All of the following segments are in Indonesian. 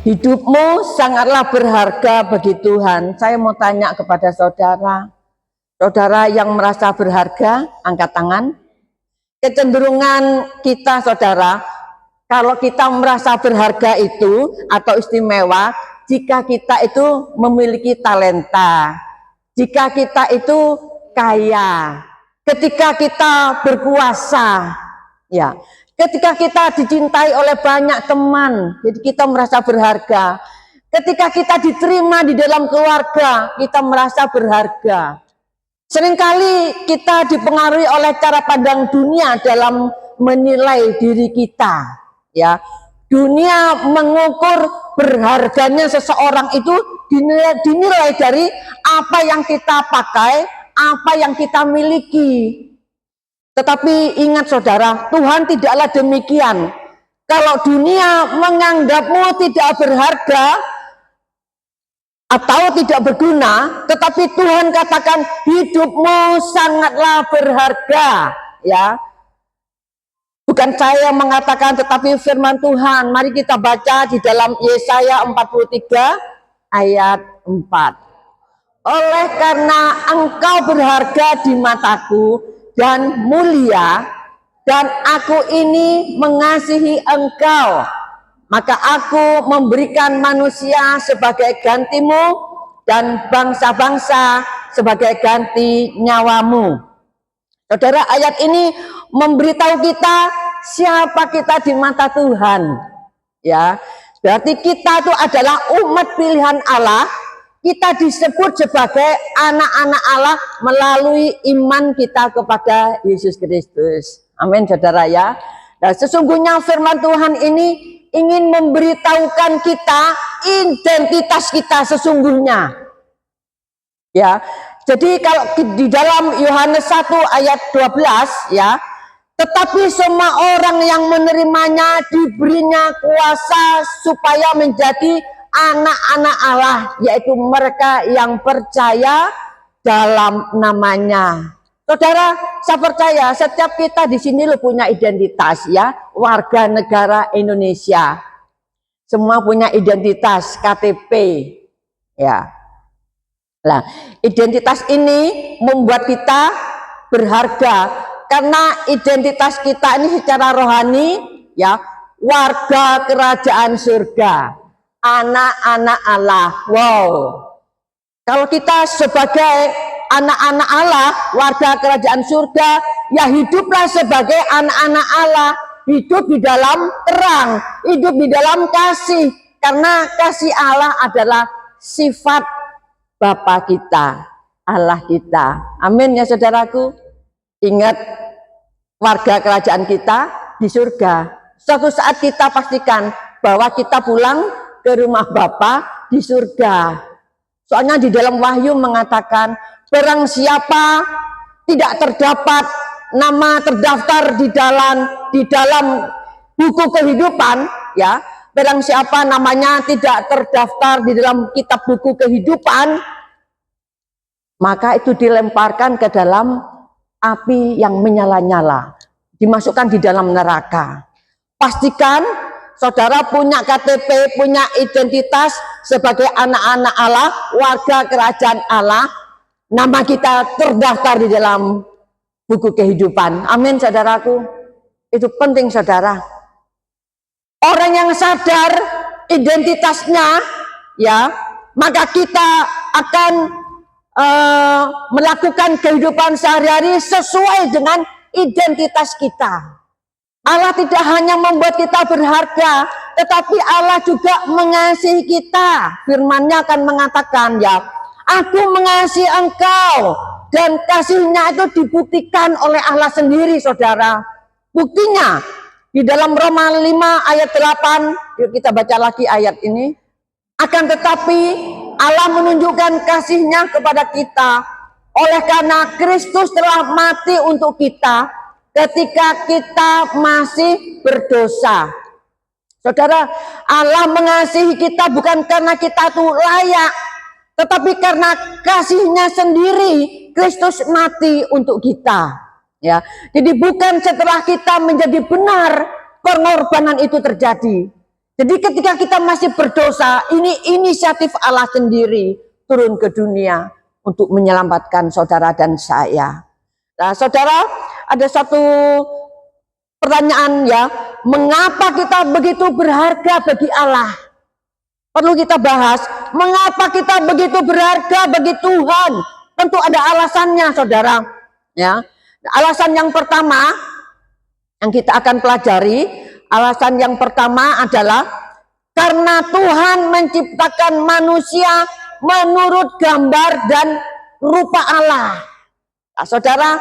Hidupmu sangatlah berharga bagi Tuhan. Saya mau tanya kepada saudara, saudara yang merasa berharga, angkat tangan. Kecenderungan kita, saudara, kalau kita merasa berharga itu atau istimewa, jika kita itu memiliki talenta, jika kita itu kaya, ketika kita berkuasa, ya, ketika kita dicintai oleh banyak teman, jadi kita merasa berharga. Ketika kita diterima di dalam keluarga, kita merasa berharga. Seringkali kita dipengaruhi oleh cara pandang dunia dalam menilai diri kita, ya. Dunia mengukur berharganya seseorang itu dinilai dari apa yang kita pakai, apa yang kita miliki. Tetapi ingat saudara, Tuhan tidaklah demikian. Kalau dunia menganggapmu tidak berharga atau tidak berguna, tetapi Tuhan katakan hidupmu sangatlah berharga, ya. Bukan saya yang mengatakan, tetapi firman Tuhan. Mari kita baca di dalam Yesaya 43 ayat 4. Oleh karena engkau berharga di mataku dan mulia, dan aku ini mengasihi engkau, maka aku memberikan manusia sebagai gantimu dan bangsa-bangsa sebagai ganti nyawamu. Saudara, ayat ini memberitahu kita siapa kita di mata Tuhan, ya. Berarti kita itu adalah umat pilihan Allah. Kita disebut sebagai anak-anak Allah melalui iman kita kepada Yesus Kristus. Amin, saudara, ya. Nah, sesungguhnya firman Tuhan ini ingin memberitahukan kita identitas kita sesungguhnya, ya. Jadi kalau di dalam Yohanes 1 ayat 12, ya, tetapi semua orang yang menerimanya diberinya kuasa supaya menjadi anak-anak Allah, yaitu mereka yang percaya dalam namanya. Saudara, saya percaya setiap kita di sini punya identitas, ya, warga negara Indonesia. Semua punya identitas KTP, ya. Nah, identitas ini membuat kita berharga karena identitas kita ini secara rohani, ya, warga kerajaan surga, anak-anak Allah. Wow. Kalau kita sebagai anak-anak Allah, warga kerajaan surga, ya hiduplah sebagai anak-anak Allah, hidup di dalam terang, hidup di dalam kasih, karena kasih Allah adalah sifat Bapa kita, Allah kita. Amin, ya saudaraku. Ingat, warga kerajaan kita di surga. Suatu saat kita pastikan bahwa kita pulang ke rumah Bapa di surga. Soalnya di dalam Wahyu mengatakan, barang siapa tidak terdapat nama terdaftar di dalam buku kehidupan, ya, barang siapa namanya tidak terdaftar di dalam kitab buku kehidupan, maka itu dilemparkan ke dalam api yang menyala-nyala, dimasukkan di dalam neraka. Pastikan saudara punya KTP, punya identitas sebagai anak-anak Allah, warga kerajaan Allah, nama kita terdaftar di dalam buku kehidupan. Amin, saudaraku. Itu penting, saudara. Orang yang sadar identitasnya, ya, maka kita akan melakukan kehidupan sehari-hari sesuai dengan identitas kita. Allah tidak hanya membuat kita berharga, tetapi Allah juga mengasihi kita. Firman-Nya akan mengatakan, ya, aku mengasihi engkau, dan kasihnya itu dibuktikan oleh Allah sendiri, saudara. Buktinya di dalam Roma 5 ayat 8, yuk kita baca lagi ayat ini. Akan tetapi Allah menunjukkan kasih-Nya kepada kita oleh karena Kristus telah mati untuk kita ketika kita masih berdosa. Saudara, Allah mengasihi kita bukan karena kita itu layak, tetapi karena kasih-Nya sendiri. Kristus mati untuk kita, ya. Jadi bukan setelah kita menjadi benar pengorbanan itu terjadi. Jadi ketika kita masih berdosa, ini inisiatif Allah sendiri turun ke dunia untuk menyelamatkan saudara dan saya. Nah, saudara, ada satu pertanyaan ya, mengapa kita begitu berharga bagi Allah? Perlu kita bahas, mengapa kita begitu berharga bagi Tuhan? Tentu ada alasannya, saudara. Ya, alasan yang pertama yang kita akan pelajari, alasan yang pertama adalah karena Tuhan menciptakan manusia menurut gambar dan rupa Allah. Nah, saudara,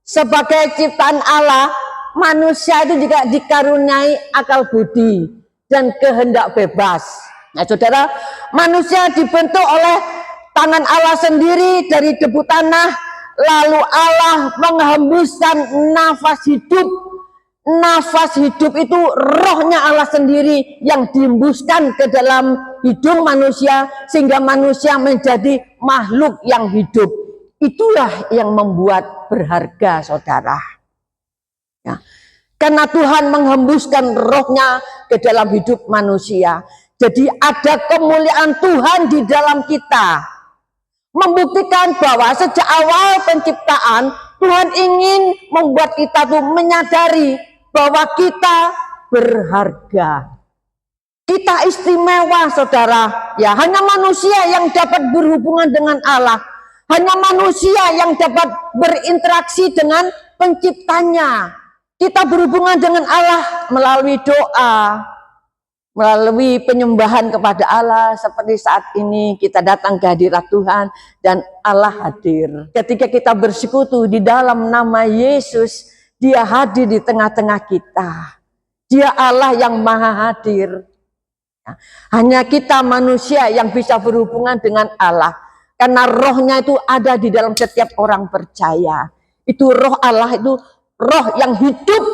sebagai ciptaan Allah, manusia itu juga dikaruniai akal budi dan kehendak bebas. Nah, saudara, manusia dibentuk oleh tangan Allah sendiri dari debu tanah, lalu Allah menghembuskan nafas hidup. Nafas hidup itu rohnya Allah sendiri yang dihembuskan ke dalam hidung manusia sehingga manusia menjadi makhluk yang hidup. Itulah yang membuat berharga, saudara. Ya. Karena Tuhan menghembuskan rohnya ke dalam hidup manusia. Jadi ada kemuliaan Tuhan di dalam kita. Membuktikan bahwa sejak awal penciptaan Tuhan ingin membuat kita tuh menyadari bahwa kita berharga. Kita istimewa, saudara. Ya, hanya manusia yang dapat berhubungan dengan Allah. Hanya manusia yang dapat berinteraksi dengan penciptanya. Kita berhubungan dengan Allah melalui doa, melalui penyembahan kepada Allah. Seperti saat ini kita datang ke hadirat Tuhan dan Allah hadir. Ketika kita bersekutu di dalam nama Yesus, Dia hadir di tengah-tengah kita. Dia Allah yang maha hadir. Hanya kita manusia yang bisa berhubungan dengan Allah. Karena rohnya itu ada di dalam setiap orang percaya. Itu roh Allah, itu roh yang hidup,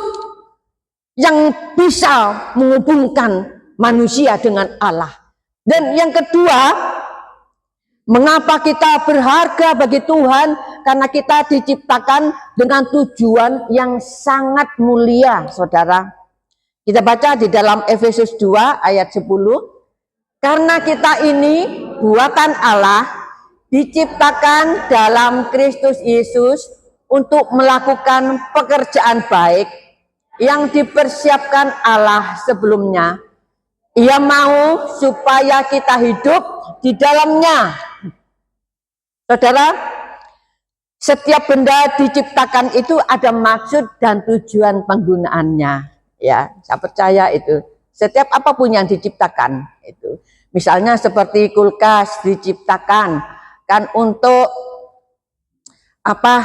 yang bisa menghubungkan manusia dengan Allah. Dan yang kedua, mengapa kita berharga bagi Tuhan? Karena kita diciptakan dengan tujuan yang sangat mulia, saudara. Kita baca di dalam Efesus 2 ayat 10. Karena kita ini buatan Allah, diciptakan dalam Kristus Yesus untuk melakukan pekerjaan baik yang dipersiapkan Allah sebelumnya. Ia mau supaya kita hidup di dalamnya. Saudara, setiap benda diciptakan itu ada maksud dan tujuan penggunaannya. Ya, saya percaya itu. Setiap apapun yang diciptakan itu. Misalnya seperti kulkas diciptakan kan untuk apa?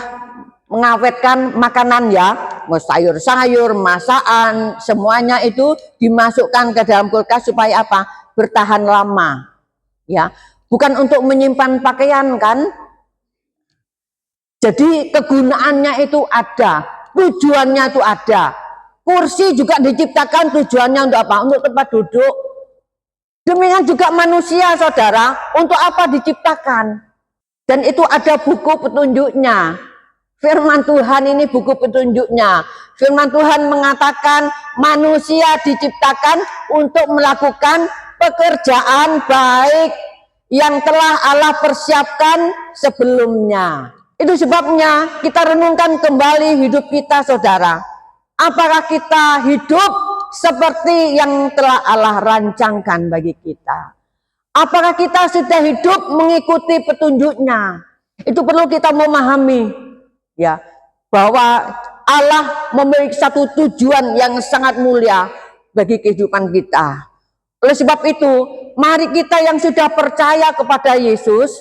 Mengawetkan makanan ya, sayur-sayur, masakan, semuanya itu dimasukkan ke dalam kulkas supaya apa? Bertahan lama. Ya, bukan untuk menyimpan pakaian kan? Jadi kegunaannya itu ada, tujuannya itu ada. Kursi juga diciptakan tujuannya untuk apa? Untuk tempat duduk. Demikian juga manusia, saudara, untuk apa diciptakan? Dan itu ada buku petunjuknya. Firman Tuhan ini buku petunjuknya. Firman Tuhan mengatakan manusia diciptakan untuk melakukan pekerjaan baik yang telah Allah persiapkan sebelumnya. Itu sebabnya kita renungkan kembali hidup kita, saudara. Apakah kita hidup seperti yang telah Allah rancangkan bagi kita? Apakah kita sudah hidup mengikuti petunjuknya? Itu perlu kita memahami. Ya, bahwa Allah memiliki satu tujuan yang sangat mulia bagi kehidupan kita. Oleh sebab itu, mari kita yang sudah percaya kepada Yesus,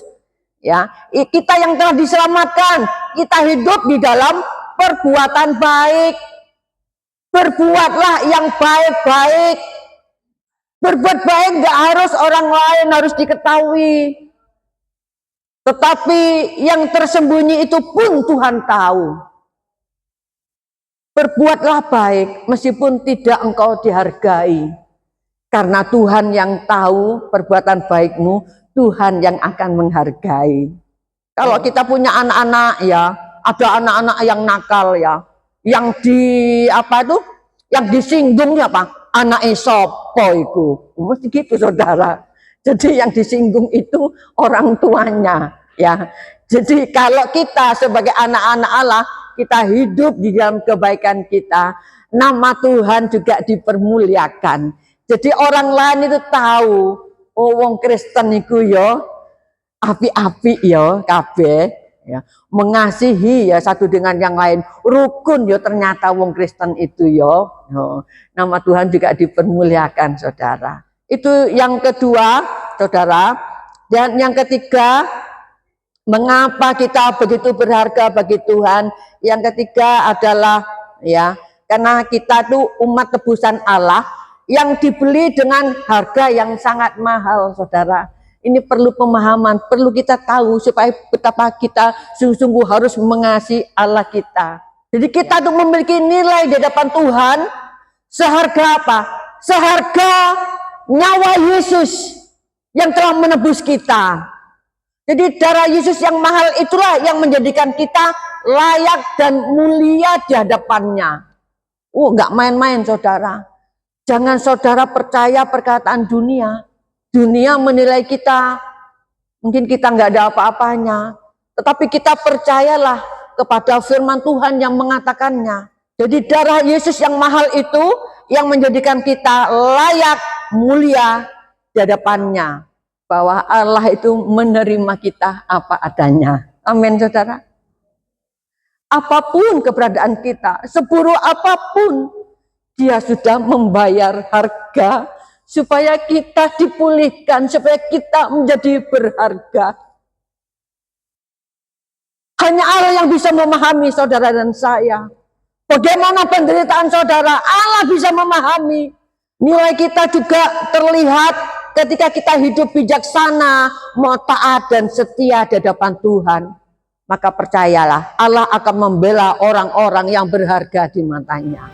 ya, kita yang telah diselamatkan, kita hidup di dalam perbuatan baik. Berbuatlah yang baik-baik. Berbuat baik gak harus orang lain harus diketahui. Tetapi yang tersembunyi itu pun Tuhan tahu. Berbuatlah baik meskipun tidak engkau dihargai. Karena Tuhan yang tahu perbuatan baikmu, Tuhan yang akan menghargai. Kalau kita punya anak-anak ya, ada anak-anak yang nakal ya, yang di apa itu, yang disinggung apa? anake sapa iku. Mesti gitu saudara. Jadi yang disinggung itu orang tuanya, ya. Jadi kalau kita sebagai anak-anak Allah, kita hidup di dalam kebaikan kita, nama Tuhan juga dipermuliakan. Jadi orang lain itu tahu, oh wong Kristen iku ya api-api ya kabeh, ya, mengasihi ya satu dengan yang lain, rukun ya ternyata wong Kristen itu ya. Nama Tuhan juga dipermuliakan saudara. Itu yang kedua saudara. Dan yang ketiga, mengapa kita begitu berharga bagi Tuhan? Yang ketiga adalah ya karena kita tuh umat tebusan Allah yang dibeli dengan harga yang sangat mahal saudara. Ini perlu pemahaman, perlu kita tahu supaya betapa kita sungguh-sungguh harus mengasihi Allah kita. Jadi kita tuh memiliki nilai di hadapan Tuhan seharga apa? Seharga nyawa Yesus yang telah menebus kita. Jadi darah Yesus yang mahal itulah yang menjadikan kita layak dan mulia di hadapannya. Nggak main-main saudara. Jangan saudara percaya perkataan dunia. Dunia menilai kita, mungkin kita nggak ada apa-apanya. Tetapi kita percayalah kepada firman Tuhan yang mengatakannya. Jadi darah Yesus yang mahal itu yang menjadikan kita layak, mulia di hadapannya. Bahwa Allah itu menerima kita apa adanya. Amin saudara. Apapun keberadaan kita, seburuk apapun, Dia sudah membayar harga supaya kita dipulihkan, supaya kita menjadi berharga. Hanya Allah yang bisa memahami saudara dan saya. Bagaimana penderitaan saudara, Allah bisa memahami. Nilai kita juga terlihat ketika kita hidup bijaksana, mau taat dan setia di hadapan Tuhan. Maka percayalah, Allah akan membela orang-orang yang berharga di matanya.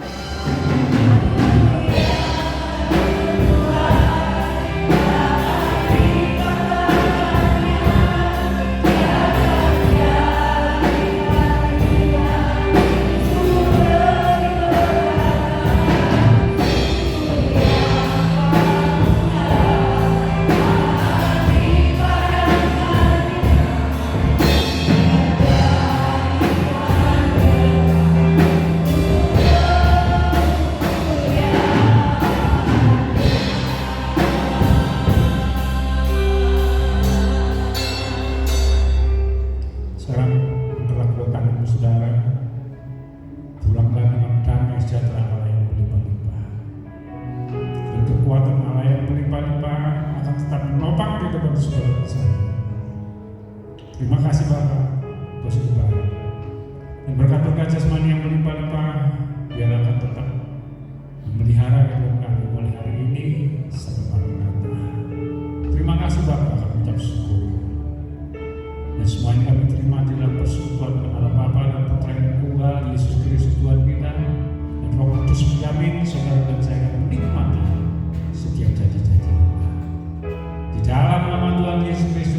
Terima kasih Bapak, Tuhan baik. Dan berkat-berkat jasmani yang melimpah-limpah, biar akan tetap memelihara hidup kami mulai hari ini sampai pada kata. Terima kasih Bapak, kami ucap syukur. Dan semuanya kami terima di dalam persekutuan Allah Bapa dan Putra yang Tunggal Yesus Kristus Tuhan kita, dan Roh Kudus menjamin saudara dan saya akan menikmati setiap janji-janji kita. Di dalam nama Tuhan Yesus Kristus